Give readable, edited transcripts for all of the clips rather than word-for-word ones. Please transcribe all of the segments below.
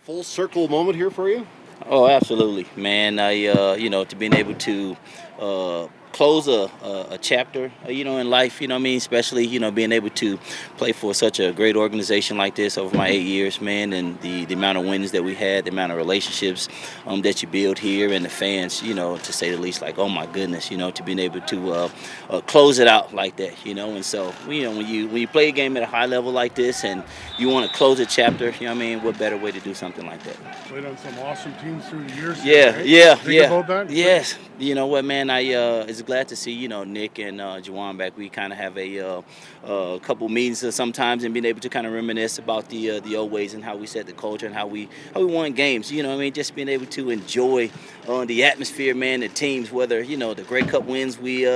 Full circle moment here for you? Oh, absolutely, man. To being able to close a chapter, in life, what I mean, especially, being able to play for such a great organization like this over my 8 years, man, and the amount of wins that we had, the amount of relationships that you build here, and the fans, to say the least, like, oh my goodness, to being able to close it out like that, and so, when you play a game at a high level like this, and you want to close a chapter, what I mean, what better way to do something like that? Played on some awesome teams through the years here, Yeah, eh? yeah, Think yeah. about that? Yes. You know what, man? I is glad to see Nick and Juwan back. We kind of have couple meetings sometimes and being able to kind of reminisce about the old ways and how we set the culture and how we won games. What I mean, just being able to enjoy the atmosphere, man, the teams, whether the Grey Cup wins we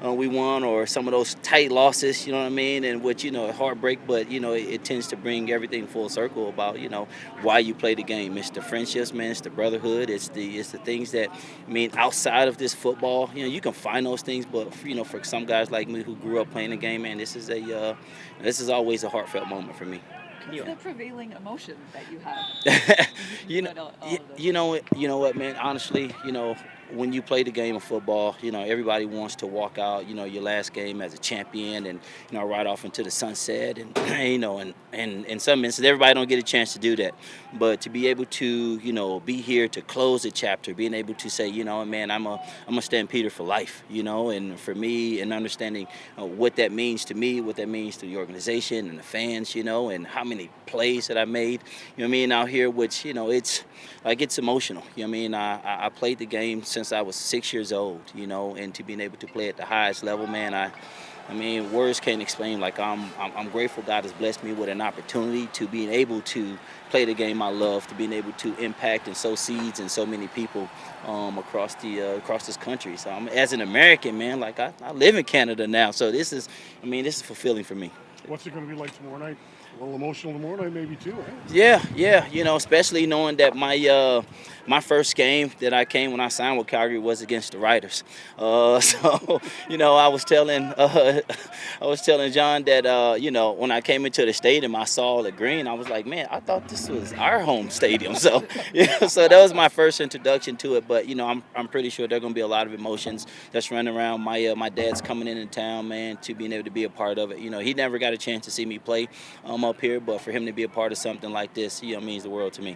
won or some of those tight losses. You know what I mean? And which a heartbreak, but it tends to bring everything full circle about why you play the game. It's the friendships, man. It's the brotherhood. It's the things that I mean outside of this football. You can find those things, but for some guys like me who grew up playing the game, man, this is always a heartfelt moment for me. What's the prevailing emotion that you have when you you know, put all of this? you know what, man. Honestly, when you play the game of football, everybody wants to walk out, your last game as a champion, and right off into the sunset, and and in some instances, everybody don't get a chance to do that. But to be able to, be here to close a chapter, being able to say, man, I'm a Stampeder for life, and for me, and understanding what that means to me, what that means to the organization and the fans, and how many plays that I made, what I mean, out here, which, it's emotional. I mean, I played the game since I was 6 years old, and to being able to play at the highest level, man, I mean, words can't explain. Like I'm grateful God has blessed me with an opportunity to being able to play the game I love, to being able to impact and sow seeds in so many people across this country. So as an American, man, like I live in Canada now, so this is fulfilling for me. What's it going to be like tomorrow night? A little emotional tomorrow night, maybe too, eh? Yeah, yeah, especially knowing that my first game that I came when I signed with Calgary was against the Riders. So I was telling John that when I came into the stadium, I saw the green. I was like, man, I thought this was our home stadium. So so that was my first introduction to it. But I'm pretty sure there are gonna be a lot of emotions that's running around. My dad's coming in town, man, to being able to be a part of it. He never got a chance to see me play up here, but for him to be a part of something like this, means the world to me.